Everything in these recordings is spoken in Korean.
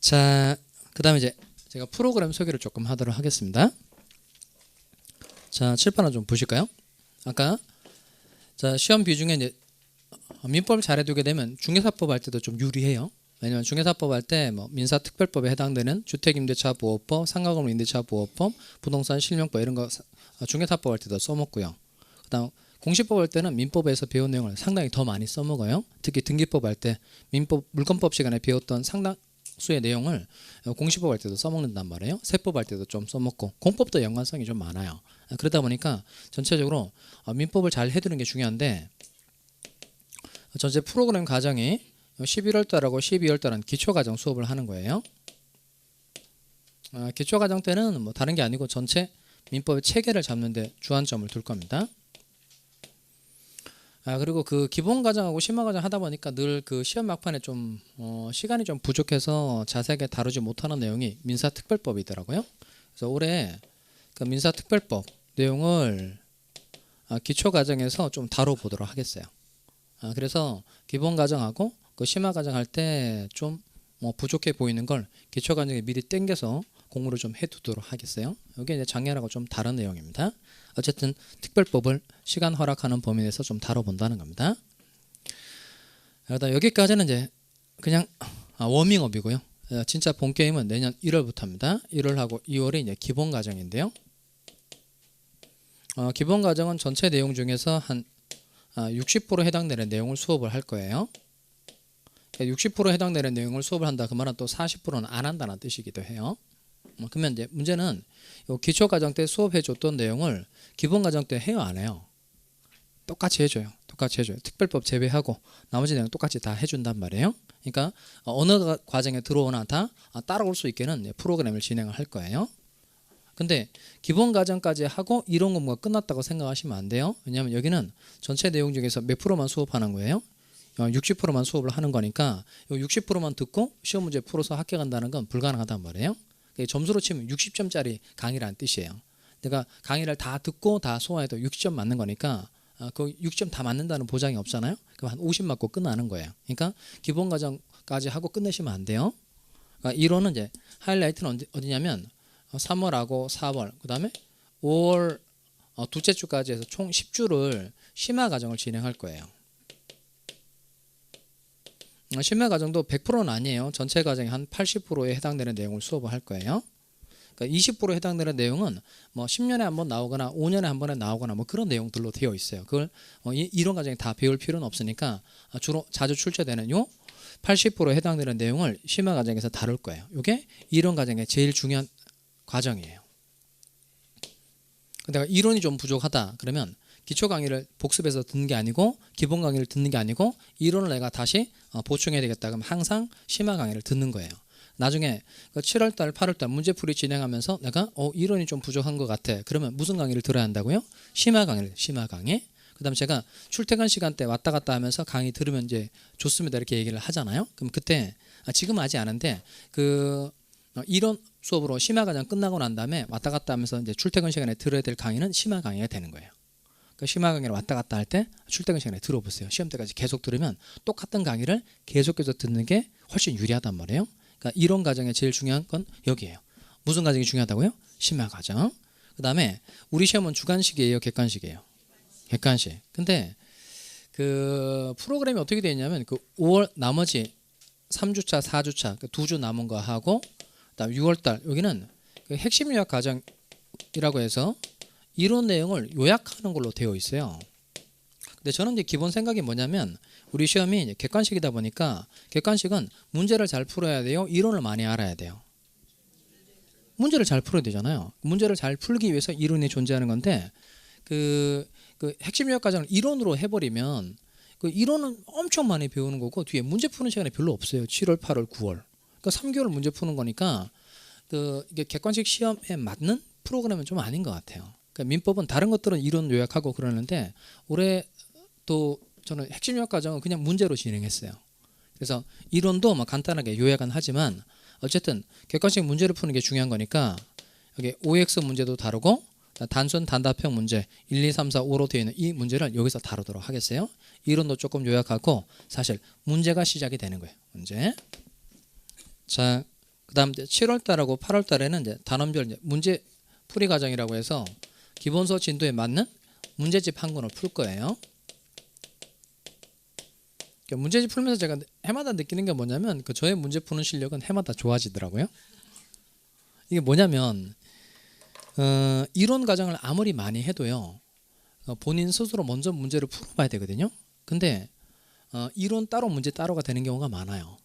자, 그 다음에 이제 제가 프로그램 소개를 조금 하도록 하겠습니다. 자, 칠판을 좀 보실까요? 아까 자 시험 비중에 이제 민법을 잘해두게 되면 중개사법 할 때도 좀 유리해요. 왜냐면 중개사법 할 때 뭐 민사특별법에 해당되는 주택임대차보호법, 상가건물임대차보호법, 부동산 실명법 이런 거 중개사법 할 때도 써먹고요. 그다음 공시법 할 때는 민법에서 배운 내용을 상당히 더 많이 써먹어요. 특히 등기법 할 때 민법 물권법 시간에 배웠던 상당수의 내용을 공시법 할 때도 써먹는단 말이에요. 세법 할 때도 좀 써먹고 공법도 연관성이 좀 많아요. 그러다 보니까 전체적으로 민법을 잘 해두는 게 중요한데 전체 프로그램 과정이 11월 달하고 12월 달은 기초과정 수업을 하는 거예요. 기초과정 때는 뭐 다른 게 아니고 전체 민법의 체계를 잡는데 주안점을 둘 겁니다. 그리고 그 기본과정하고 심화과정 하다 보니까 늘 그 시험 막판에 좀 시간이 좀 부족해서 자세하게 다루지 못하는 내용이 민사특별법이더라고요. 그래서 올해 그 민사특별법 내용을 기초과정에서 좀 다뤄보도록 하겠어요. 그래서 기본과정하고 그 심화과정 할 때 좀 뭐 부족해 보이는 걸 기초과정에 미리 땡겨서 공부를 좀 해두도록 하겠어요. 이게 이제 작년하고 좀 다른 내용입니다. 어쨌든 특별법을 시간 허락하는 범위 내에서 좀 다뤄본다는 겁니다. 여기까지는 이제 그냥 워밍업이고요. 진짜 본 게임은 내년 1월부터입니다. 1월하고 2월이 이제 기본 과정인데요. 기본 과정은 전체 내용 중에서 한 60% 해당되는 내용을 수업을 할 거예요. 60% 해당되는 내용을 수업을 한다. 그 말은 또 40%는 안 한다는 뜻이기도 해요. 그러면 이제 문제는 기초 과정 때 수업해 줬던 내용을 기본 과정 때 해요, 안 해요? 똑같이 해줘요. 똑같이 해줘요. 특별법 제외하고 나머지 내용 똑같이 다 해준단 말이에요. 그러니까 어느 과정에 들어오나 다 따라올 수 있게는 프로그램을 진행을 할 거예요. 근데 기본 과정까지 하고 이론 공부가 끝났다고 생각하시면 안 돼요. 왜냐하면 여기는 전체 내용 중에서 몇 프로만 수업하는 거예요? 60%만 수업을 하는 거니까 60%만 듣고 시험 문제 풀어서 합격한다는 건 불가능하단 말이에요. 점수로 치면 60점짜리 강의라는 뜻이에요. 내가 강의를 다 듣고 다 소화해도 60점 맞는 거니까 그 60점 다 맞는다는 보장이 없잖아요. 그럼 한 50 맞고 끝나는 거예요. 그러니까 기본 과정까지 하고 끝내시면 안 돼요. 그러니까 이론은 이제 하이라이트는 어디냐면 3월하고 4월 그 다음에 5월 둘째 주까지 해서 총 10주를 심화 과정을 진행할 거예요. 심화 과정도 100%는 아니에요. 전체 과정이 한 80%에 해당되는 내용을 수업을 할 거예요. 그러니까 20% 해당되는 내용은 뭐 10년에 한 번 나오거나 5년에 한 번에 나오거나 뭐 그런 내용들로 되어 있어요. 그걸 이론 과정에 다 배울 필요는 없으니까 주로 자주 출제되는 요 80%에 해당되는 내용을 심화 과정에서 다룰 거예요. 이게 이론 과정의 제일 중요한 과정이에요. 내가 이론이 좀 부족하다 그러면 기초 강의를 복습해서 듣는 게 아니고 기본 강의를 듣는 게 아니고 이론을 내가 다시 보충해야 되겠다 그러면 항상 심화 강의를 듣는 거예요. 나중에 7월달 8월달 문제풀이 진행하면서 내가 이론이 좀 부족한 것 같아. 그러면 무슨 강의를 들어야 한다고요? 심화 강의를 심화 강의. 그 다음에 제가 출퇴근 시간대 왔다 갔다 하면서 강의 들으면 이제 좋습니다 이렇게 얘기를 하잖아요. 그럼 그때 지금 하지 않은데 그 이론 수업으로 심화 과정 끝나고 난 다음에 왔다 갔다 하면서 이제 출퇴근 시간에 들어야 될 강의는 심화 강의가 되는 거예요. 그 심화 강의를 왔다 갔다 할 때 출퇴근 시간에 들어보세요. 시험 때까지 계속 들으면 똑같은 강의를 계속해서 듣는 게 훨씬 유리하단 말이에요. 그러니까 이론 과정에 제일 중요한 건 여기예요. 무슨 과정이 중요하다고요? 심화 과정. 그 다음에 우리 시험은 주관식이에요, 객관식이에요? 객관식. 근데 그 프로그램이 어떻게 되어 있냐면 그 5월 나머지 3주차, 4주차 그 2주 남은 거 하고 그다음 6월달 여기는 그 핵심 요약 과정이라고 해서 이론 내용을 요약하는 걸로 되어 있어요. 근데 저는 이제 기본 생각이 뭐냐면 우리 시험이 이제 객관식이다 보니까 객관식은 문제를 잘 풀어야 돼요. 이론을 많이 알아야 돼요. 문제를 잘 풀어야 되잖아요. 문제를 잘 풀기 위해서 이론이 존재하는 건데 그 핵심 요약 과정을 이론으로 해버리면 그 이론은 엄청 많이 배우는 거고 뒤에 문제 푸는 시간이 별로 없어요. 7월, 8월, 9월. 그러니까 3개월 문제 푸는 거니까 이게 객관식 시험에 맞는 프로그램은 좀 아닌 것 같아요. 그러니까 민법은 다른 것들은 이론 요약하고 그러는데 올해 또 저는 핵심 요약 과정은 그냥 문제로 진행했어요. 그래서 이론도 뭐 간단하게 요약은 하지만 어쨌든 객관식 문제를 푸는 게 중요한 거니까 여기 OX 문제도 다루고 단순 단답형 문제 1, 2, 3, 4, 5로 되어 있는 이 문제를 여기서 다루도록 하겠어요. 이론도 조금 요약하고 사실 문제가 시작이 되는 거예요. 문제. 자, 그다음 이제 7월 달하고 8월 달에는 이제 단원별 이제 문제 풀이 과정이라고 해서 기본서 진도에 맞는 문제집 한 권을 풀 거예요. 문제집 풀면서 제가 해마다 느끼는 게 뭐냐면 그 저의 문제 푸는 실력은 해마다 좋아지더라고요. 이게 뭐냐면 이론 과정을 아무리 많이 해도요. 본인 스스로 먼저 문제를 풀어봐야 되거든요. 근데 이론 따로 문제 따로가 되는 경우가 많아요.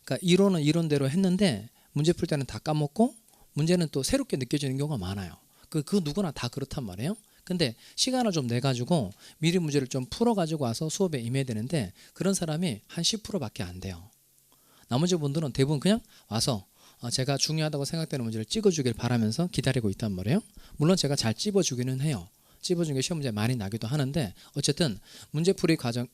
그러니까 이론은 이론대로 했는데 문제 풀 때는 다 까먹고 문제는 또 새롭게 느껴지는 경우가 많아요. 그 누구나 다 그렇단 말이에요. 근데 시간을 좀 내가지고 미리 문제를 좀 풀어가지고 와서 수업에 임해야 되는데 그런 사람이 한 10%밖에 안 돼요. 나머지 분들은 대부분 그냥 와서 제가 중요하다고 생각되는 문제를 찍어주길 바라면서 기다리고 있단 말이에요. 물론 제가 잘 찝어주기는 해요. 찝어준 게 시험 문제 많이 나기도 하는데 어쨌든 문제풀이 과정에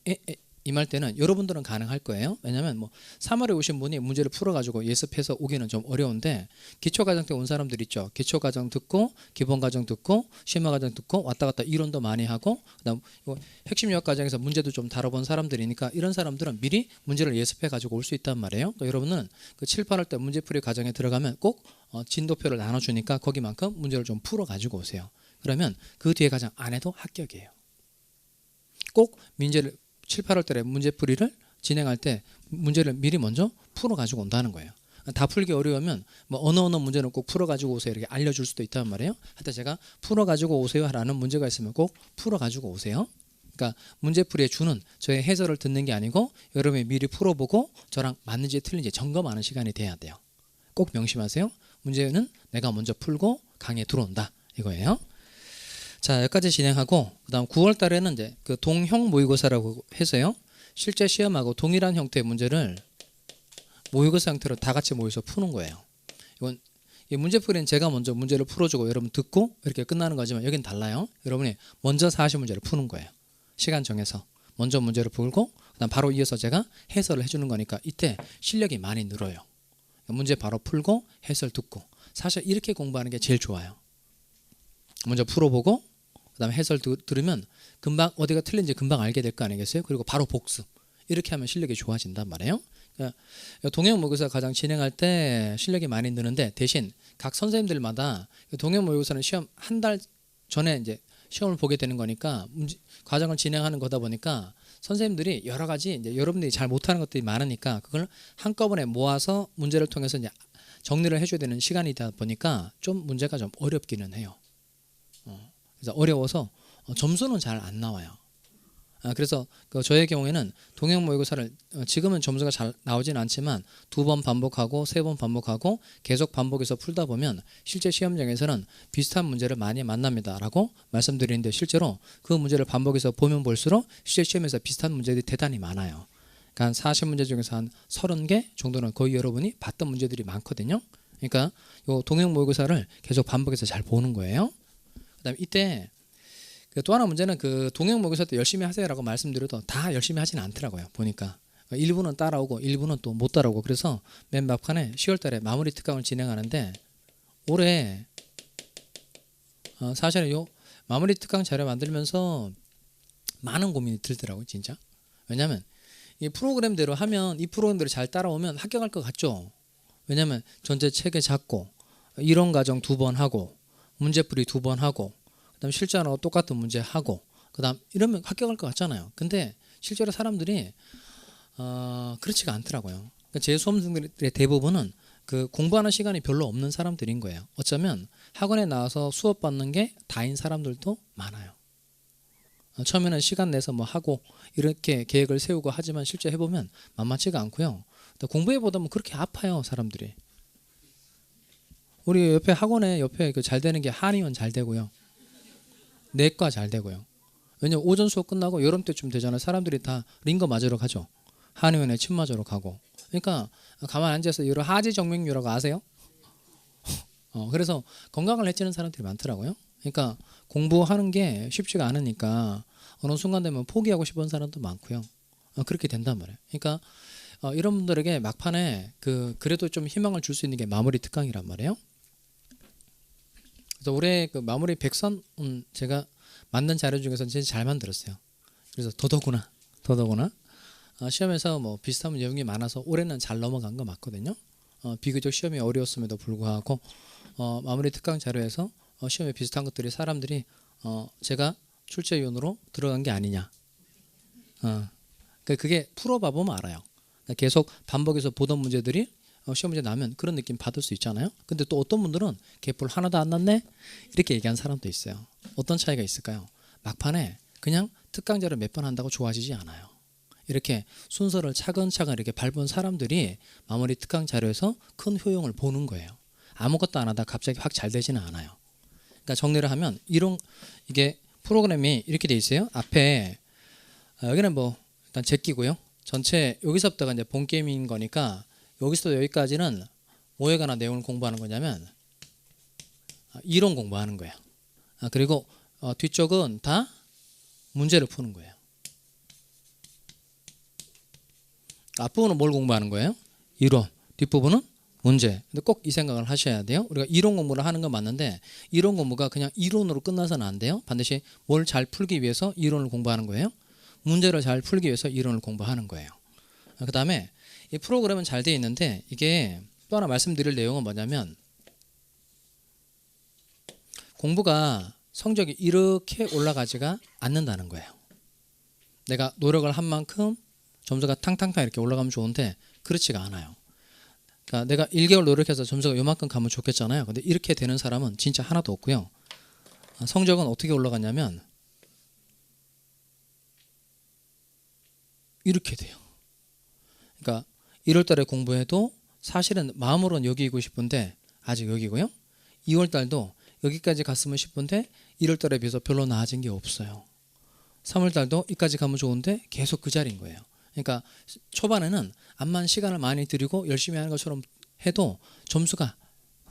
임할 때는 여러분들은 가능할 거예요. 왜냐하면 뭐 3월에 오신 분이 문제를 풀어가지고 예습해서 오기는 좀 어려운데 기초과정 때 온 사람들 있죠. 기초과정 듣고 기본과정 듣고 심화과정 듣고 왔다 갔다 이론도 많이 하고 그다음 핵심유학 과정에서 문제도 좀 다뤄본 사람들이니까 이런 사람들은 미리 문제를 예습해가지고 올 수 있단 말이에요. 또 여러분은 그 7, 8월 때 문제풀이 과정에 들어가면 꼭 진도표를 나눠주니까 거기만큼 문제를 좀 풀어가지고 오세요. 그러면 그 뒤에 과정 안 해도 합격이에요. 꼭 문제를 7, 8월 달에 문제풀이를 진행할 때 문제를 미리 먼저 풀어가지고 온다는 거예요. 다 풀기 어려우면 뭐 어느 문제는 꼭 풀어가지고 오세요 이렇게 알려줄 수도 있단 말이에요. 하여튼 제가 풀어가지고 오세요 라는 문제가 있으면 꼭 풀어가지고 오세요. 그러니까 문제풀이에 주는 저의 해설을 듣는 게 아니고 여러분이 미리 풀어보고 저랑 맞는지 틀린지 점검하는 시간이 돼야 돼요. 꼭 명심하세요. 문제는 내가 먼저 풀고 강의에 들어온다 이거예요. 자, 여기까지 진행하고 그다음 9월 달에는 이제 그 동형 모의고사라고 해서요. 실제 시험하고 동일한 형태의 문제를 모의고사 형태로 다 같이 모여서 푸는 거예요. 이건 이 문제풀이는 제가 먼저 문제를 풀어주고 여러분 듣고 이렇게 끝나는 거지만 여긴 달라요. 여러분이 먼저 40문제를 푸는 거예요. 시간 정해서 먼저 문제를 풀고 그다음 바로 이어서 제가 해설을 해주는 거니까 이때 실력이 많이 늘어요. 문제 바로 풀고 해설 듣고 사실 이렇게 공부하는 게 제일 좋아요. 먼저 풀어보고 그다음에 해설 들으면 금방 어디가 틀린지 금방 알게 될 거 아니겠어요? 그리고 바로 복습. 이렇게 하면 실력이 좋아진단 말이에요. 그러니까 동형 모의고사 가장 진행할 때 실력이 많이 느는데 대신 각 선생님들마다 동형 모의고사는 시험 한 달 전에 이제 시험을 보게 되는 거니까 과정을 진행하는 거다 보니까 선생님들이 여러 가지 이제 여러분들이 잘 못하는 것들이 많으니까 그걸 한꺼번에 모아서 문제를 통해서 이제 정리를 해줘야 되는 시간이다 보니까 좀 문제가 좀 어렵기는 해요. 그래서 어려워서 점수는 잘 안 나와요. 그래서 저의 경우에는 동형 모의고사를 지금은 점수가 잘 나오진 않지만 2번 반복하고 3번 반복하고 계속 반복해서 풀다 보면 실제 시험장에서는 비슷한 문제를 많이 만납니다 라고 말씀드리는데 실제로 그 문제를 반복해서 보면 볼수록 실제 시험에서 비슷한 문제들이 대단히 많아요. 그러니까 한 40문제 중에서 한 30개 정도는 거의 여러분이 봤던 문제들이 많거든요. 그러니까 이 동형 모의고사를 계속 반복해서 잘 보는 거예요. 그다음에 이때 또 하나 문제는 그 동형 모의고사 때 열심히 하세요라고 말씀드려도 다 열심히 하지는 않더라고요. 보니까 일부는 따라오고 일부는 또 못 따라오고 그래서 맨 막판에 10월 달에 마무리 특강을 진행하는데 올해 사실은 요 마무리 특강 자료 만들면서 많은 고민이 들더라고요. 진짜. 왜냐하면 이 프로그램대로 하면 이 프로그램대로 잘 따라오면 합격할 것 같죠. 왜냐하면 전체 체계 잡고 이론 과정 2번 하고 문제풀이 2번 하고 그다음 실전하고 똑같은 문제 하고 그다음 이러면 합격할 것 같잖아요. 근데 실제로 사람들이 그렇지가 않더라고요. 그러니까 제 수험생들의 대부분은 그 공부하는 시간이 별로 없는 사람들인 거예요. 어쩌면 학원에 나와서 수업 받는 게 다인 사람들도 많아요. 처음에는 시간 내서 뭐 하고 이렇게 계획을 세우고 하지만 실제 해보면 만만치가 않고요. 공부해보다 보면 그렇게 아파요 사람들이. 우리 옆에 학원에 옆에 잘 되는 게 한의원 잘 되고요. 내과 잘 되고요. 왜냐면 오전 수업 끝나고 여름 때쯤 되잖아요. 사람들이 다 링거 맞으러 가죠. 한의원에 침 맞으러 가고. 그러니까 가만히 앉아서 여러 하지정맥류라고 아세요? 그래서 건강을 해치는 사람들이 많더라고요. 그러니까 공부하는 게 쉽지가 않으니까 어느 순간 되면 포기하고 싶은 사람도 많고요. 그렇게 된단 말이에요. 그러니까 이런 분들에게 막판에 그래도 좀 희망을 줄 수 있는 게 마무리 특강이란 말이에요. 그래서 올해 그 마무리 백선 제가 만든 자료 중에서 제일 잘 만들었어요. 그래서 더더구나 시험에서 뭐 비슷한 내용이 많아서 올해는 잘 넘어간 거 맞거든요. 비교적 시험이 어려웠음에도 불구하고 마무리 특강 자료에서 시험에 비슷한 것들이 사람들이 제가 출제위원으로 들어간 게 아니냐. 그게 풀어봐 보면 알아요. 계속 반복해서 보던 문제들이 시험 문제 나면 그런 느낌 받을 수 있잖아요. 근데 또 어떤 분들은 개뿔 하나도 안 났네 이렇게 얘기한 사람도 있어요. 어떤 차이가 있을까요? 막판에 그냥 특강 자료 몇 번 한다고 좋아지지 않아요. 이렇게 순서를 차근차근 이렇게 밟은 사람들이 마무리 특강 자료에서 큰 효용을 보는 거예요. 아무것도 안 하다 갑자기 확 잘 되지는 않아요. 그러니까 정리를 하면 이게 프로그램이 이렇게 돼 있어요. 앞에 여기는 뭐 일단 제끼고요. 전체 여기서부터가 이제 본 게임인 거니까 여기서 여기까지는 뭐에 관한 내용을 공부하는 거냐면 이론 공부하는 거예요. 그리고 뒤쪽은 다 문제를 푸는 거예요. 앞부분은 뭘 공부하는 거예요? 이론. 뒷부분은 문제. 근데 꼭 이 생각을 하셔야 돼요. 우리가 이론 공부를 하는 건 맞는데 이론 공부가 그냥 이론으로 끝나서는 안 돼요. 반드시 뭘 잘 풀기 위해서 이론을 공부하는 거예요. 문제를 잘 풀기 위해서 이론을 공부하는 거예요. 그 다음에 이 프로그램은 잘 되어 있는데 이게 또 하나 말씀드릴 내용은 뭐냐면 공부가 성적이 이렇게 올라가지가 않는다는 거예요. 내가 노력을 한 만큼 점수가 탕탕탕 이렇게 올라가면 좋은데 그렇지가 않아요. 그러니까 내가 1개월 노력해서 점수가 요만큼 가면 좋겠잖아요. 근데 이렇게 되는 사람은 진짜 하나도 없고요. 성적은 어떻게 올라가냐면 이렇게 돼요. 그러니까 1월 달에 공부해도 사실은 마음으로는 여기이고 싶은데 아직 여기고요. 2월 달도 여기까지 갔으면 싶은데 1월 달에 비해서 별로 나아진 게 없어요. 3월 달도 여기까지 가면 좋은데 계속 그 자리인 거예요. 그러니까 초반에는 암만 시간을 많이 들이고 열심히 하는 것처럼 해도 점수가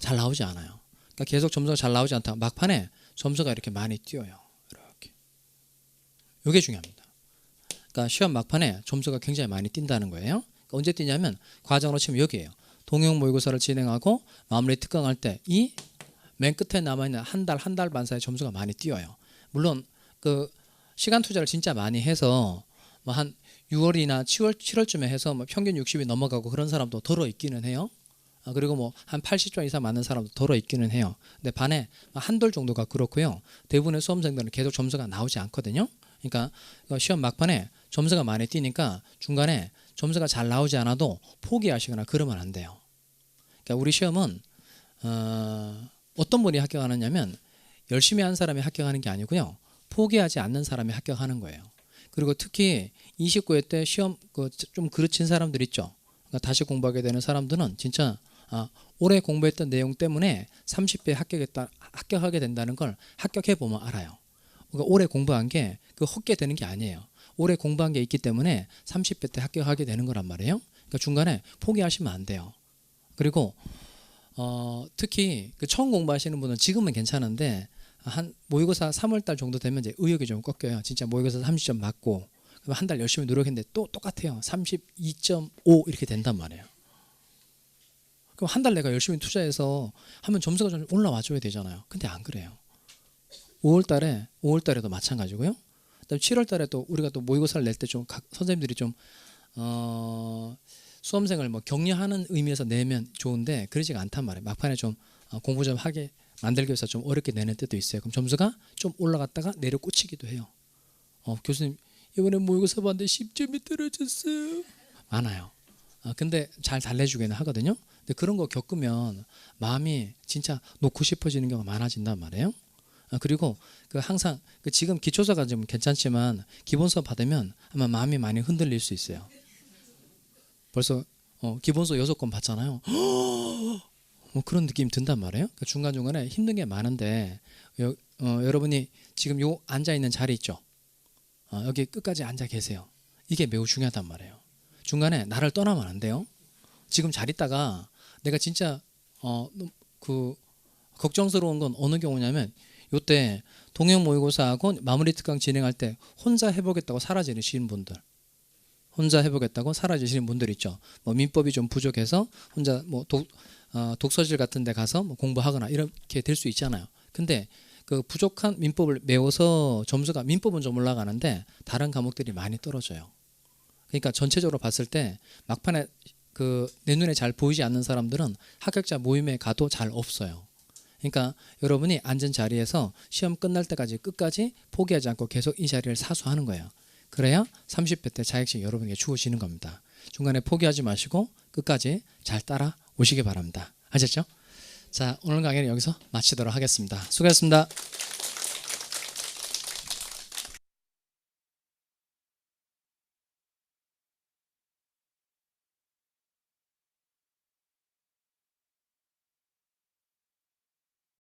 잘 나오지 않아요. 그러니까 계속 점수가 잘 나오지 않다. 막판에 점수가 이렇게 많이 뛰어요. 이렇게. 이게 중요합니다. 그러니까 시험 막판에 점수가 굉장히 많이 뛴다는 거예요. 그러니까 언제 뛰냐면 과정으로 치면 여기에요. 동영 모의고사를 진행하고 마무리 특강할 때 이 맨 끝에 남아있는 한 달 반 사이 점수가 많이 뛰어요. 물론 그 시간 투자를 진짜 많이 해서 뭐 한 6월이나 7월쯤에 해서 뭐 평균 60이 넘어가고 그런 사람도 덜어 있기는 해요. 그리고 뭐 한 80점 이상 맞는 사람도 덜어 있기는 해요. 근데 반에 한돌 정도가 그렇고요. 대부분의 수험생들은 계속 점수가 나오지 않거든요. 그러니까 시험 막판에 점수가 많이 뛰니까 중간에 점수가 잘 나오지 않아도 포기하시거나 그러면 안 돼요. 그러니까 우리 시험은 어떤 분이 합격하느냐면 열심히 한 사람이 합격하는 게 아니고요. 포기하지 않는 사람이 합격하는 거예요. 그리고 특히 29회 때 시험 좀 그르친 사람들 있죠. 그러니까 다시 공부하게 되는 사람들은 진짜 올해 공부했던 내용 때문에 30회 합격하게 된다는 걸 합격해 보면 알아요. 그러니까 올해 공부한 게 헛게 되는 게 아니에요. 올해 공부한 게 있기 때문에 30회 때 합격하게 되는 거란 말이에요. 그러니까 중간에 포기하시면 안 돼요. 그리고 특히 처음 공부하시는 분은 지금은 괜찮은데 한 모의고사 3월달 정도 되면 이제 의욕이 좀 꺾여요. 진짜 모의고사 30점 맞고 한 달 열심히 노력했는데 또 똑같아요. 32.5 이렇게 된단 말이에요. 그럼 한 달 내가 열심히 투자해서 하면 점수가 좀 올라와 줘야 되잖아요. 근데 안 그래요. 5월달에도 마찬가지고요. 그다음 7월달에 또 우리가 또 모의고사를 낼 때 좀 선생님들이 좀 수험생을 뭐 격려하는 의미에서 내면 좋은데 그러지가 않단 말이에요. 막판에 좀 공부 좀 하게 만들기 위해서 좀 어렵게 내는 때도 있어요. 그럼 점수가 좀 올라갔다가 내려 꽂히기도 해요. 교수님 이번에 모의고사 봤는데 10점이 떨어졌어요. 많아요. 근데 잘 달래주기는 하거든요. 근데 그런 거 겪으면 마음이 진짜 놓고 싶어지는 경우가 많아진단 말이에요. 그리고 항상 지금 기초서가 좀 괜찮지만 기본서 받으면 아마 마음이 많이 흔들릴 수 있어요. 벌써 기본서 6권 받잖아요. 뭐 그런 느낌이 든단 말이에요. 그러니까 중간중간에 힘든 게 많은데 여러분이 지금 요 앉아있는 자리 있죠. 여기 끝까지 앉아 계세요. 이게 매우 중요하단 말이에요. 중간에 나를 떠나면 안 돼요. 지금 잘 있다가 내가 진짜 걱정스러운 건 어느 경우냐면 요때 동영 모의고사하고 마무리 특강 진행할 때 혼자 해보겠다고 사라지시는 분들, 혼자 해보겠다고 사라지시는 분들 있죠. 뭐 민법이 좀 부족해서 혼자 뭐 독서실 같은 데 가서 뭐 공부하거나 이렇게 될 수 있잖아요. 근데 그 부족한 민법을 메워서 점수가 민법은 좀 올라가는데 다른 과목들이 많이 떨어져요. 그러니까 전체적으로 봤을 때 막판에 그 내 눈에 잘 보이지 않는 사람들은 합격자 모임에 가도 잘 없어요. 그러니까 여러분이 앉은 자리에서 시험 끝날 때까지 끝까지 포기하지 않고 계속 이 자리를 사수하는 거예요. 그래야 30회 때 자격증이 여러분에게 주어지는 겁니다. 중간에 포기하지 마시고 끝까지 잘 따라오시기 바랍니다. 아셨죠? 자, 오늘 강의는 여기서 마치도록 하겠습니다. 수고하셨습니다.